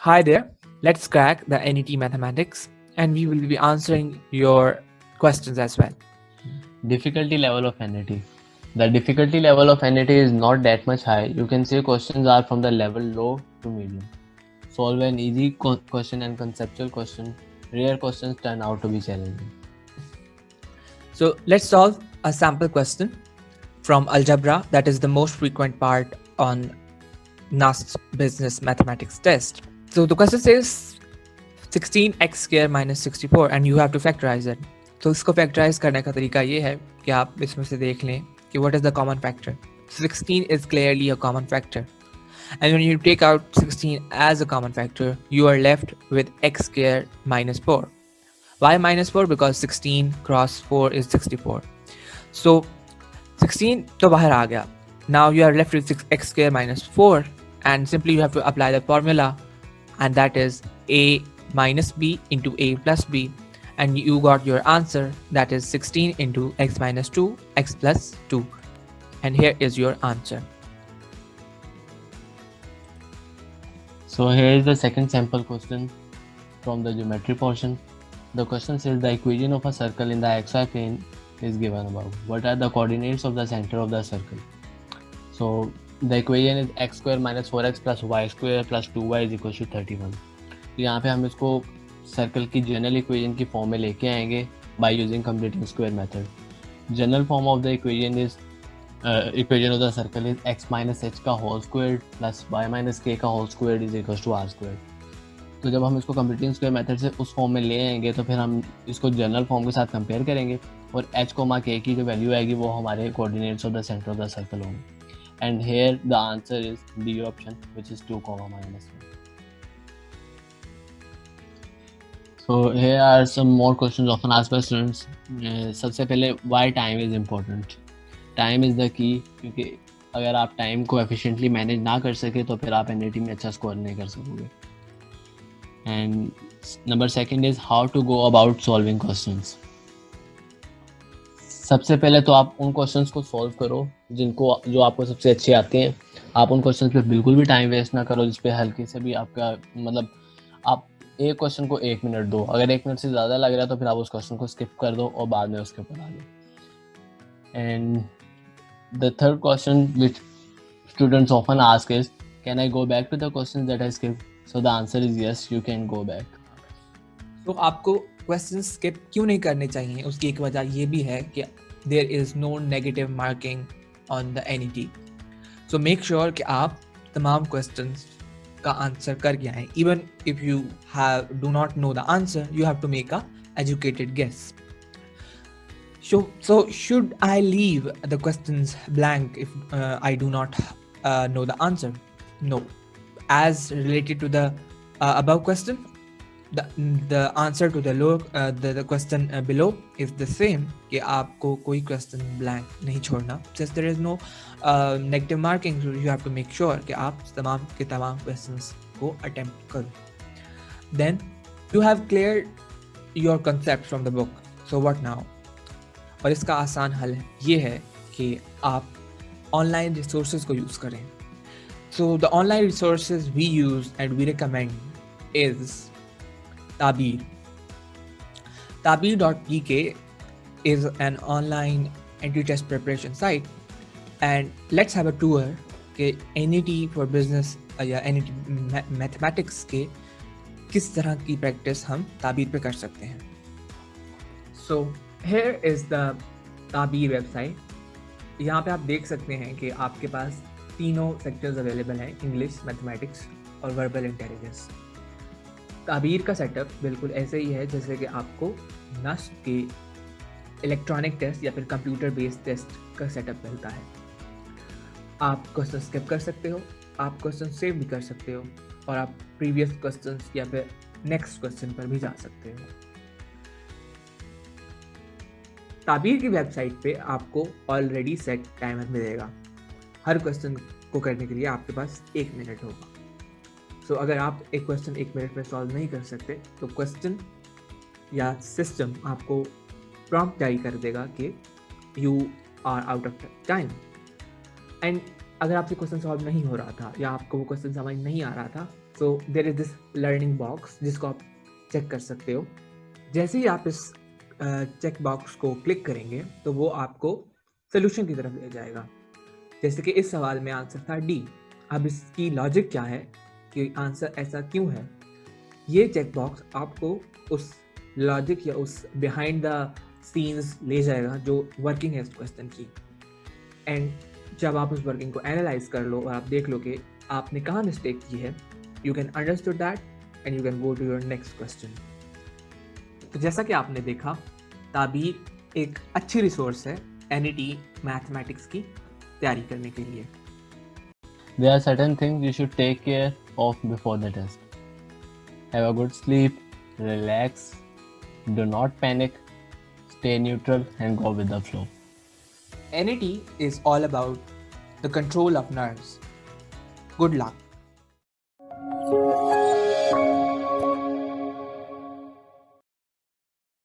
Hi there, let's crack the NET mathematics and we will be answering your questions as well. Difficulty level of NET. The difficulty level of NET is not that much high. You can say questions are from the level low to medium. Solve an easy question and conceptual question. Rare questions turn out to be challenging. So let's solve a sample question from algebra, that is the most frequent part on NAST business mathematics test. So the question says 16x square minus 64 and you have to factorize it. तो इसको factorize करने का तरीका ये है कि आप इसमें से देख लें कि what is the common factor. 16 is clearly a common factor. And when you take out 16 as a common factor, you are left with x square minus 4. Why minus 4? Because 16 cross 4 is 64. So 16 to bahar aa gaya. Now you are left with x square minus 4 and simply you have to apply the formula, and that is a minus b into a plus b, and you got your answer, that is 16 into x minus 2 x plus 2, and here is your answer. So here is the second sample question from the geometry portion. The question says the equation of a circle in the xy plane is given above. What are the coordinates of the center of the circle? So the equation is x square minus 4x plus y square plus 2y is equal to 31. तो यहाँ पे हम इसको circle की general equation की form में लेके आएंगे by using completing square method. General form of the equation is equation of the circle is x minus H का whole square plus y minus K का whole square is equal to R square. तो जब हम इसको completing square method से उस form में ले आएंगे तो फिर हम इसको जनरल फॉर्म के साथ कंपेयर करेंगे और h कोमा k की जो वैल्यू आएगी वो हमारे coordinates of the centre of the circle होंगे. And here the answer is D option which is 2, -1. So here are some more questions often asked by students. सबसे पहले why time is important. Time is the key, क्योंकि अगर आप time को efficiently manage ना कर सके तो फिर आप NET में अच्छा स्कोर नहीं कर सकोगे. And number second is how to go about solving questions. सबसे पहले तो आप उन क्वेश्चंस को सॉल्व करो जो आपको सबसे अच्छे आते हैं. आप उन क्वेश्चंस पे बिल्कुल भी टाइम वेस्ट ना करो जिस पे हल्की से भी आपका मतलब आप एक क्वेश्चन को 1 मिनट दो. अगर 1 मिनट से ज़्यादा लग रहा है तो फिर आप उस क्वेश्चन को स्किप कर दो और बाद में उसके ऊपर आ जाओ. And the third question which students often ask is can I go back to the question that I skip. So the answer is yes, you can go back. तो आपको क्वेश्चन स्किप क्यों नहीं करने चाहिए, उसकी एक वजह ये भी है कि there is no negative marking on the NET. So make sure कि आप तमाम क्वेश्चंस का आंसर करके आए. Even if you do not know the answer, you have to make a educated guess. So should I leave the questions blank if I do not know the answer? No. As related to the above question, the answer to the question below is the same, कि आपको कोई question blank नहीं छोड़ना. Since there is no negative marking, so you have to make sure कि आप तमाम के तमाम questions को attempt करो. Then you have cleared your concept from the book. So what now? और इसका आसान हल ये है कि आप ऑनलाइन रिसोर्सेज को यूज़ करें. So the online resources we use and we recommend is Tabir. Tabir.pk is an online anti-test preparation site, and let's have a tour कि NET for business या NET mathematics के किस तरह की प्रैक्टिस हम ताबीर पे कर सकते हैं. So here is the Tabir website. यहाँ पे आप देख सकते हैं कि आपके पास तीनों सेक्टर्स अवेलेबल हैं, इंग्लिश, मैथमेटिक्स और वर्बल इंटेलिजेंस. ताबीर का सेटअप बिल्कुल ऐसे ही है जैसे कि आपको NAST के इलेक्ट्रॉनिक टेस्ट या फिर कंप्यूटर बेस्ड टेस्ट का सेटअप मिलता है. आप क्वेश्चन स्किप कर सकते हो, आप क्वेश्चन सेव भी कर सकते हो और आप प्रीवियस क्वेश्चन या फिर नेक्स्ट क्वेश्चन पर भी जा सकते हो. ताबीर की वेबसाइट पे आपको ऑलरेडी सेट टाइमर मिलेगा. हर क्वेश्चन को करने के लिए आपके पास 1 मिनट होगा. सो अगर आप एक क्वेश्चन 1 मिनट में सॉल्व नहीं कर सकते तो क्वेश्चन या सिस्टम आपको प्रॉम्प्ट जारी कर देगा कि you are out of time. And अगर आपसे क्वेश्चन सॉल्व नहीं हो रहा था या आपको वो क्वेश्चन समझ नहीं आ रहा था, so there is this learning box जिसको आप चेक कर सकते हो। जैसे ही आप इस चेक बॉक्स को क्लिक करेंगे तो वो आपको सोल्यूशन की तरफ ले जाएगा। जैसे कि इस सवाल में आंसर था डी। अब इसकी लॉजिक क्या है कि आंसर ऐसा क्यों है, ये चेक बॉक्स आपको उस लॉजिक या उस बिहाइंड द सीन्स ले जाएगा जो वर्किंग है इस क्वेश्चन की। एंड जब आप उस वर्किंग को एनालाइज कर लो और आप देख लो कि आपने कहाँ मिस्टेक की है, you can understood that and you can go to your next question. तो जैसा कि आपने देखा, ताबीर एक अच्छी रिसोर्स है एनईटी मैथमेटिक्स की तैयारी करने के लिए। There are certain things you should take care of before the test. Have a good sleep, relax, do not panic, stay neutral and go with the flow. NET is all about the control of nerves. Good luck.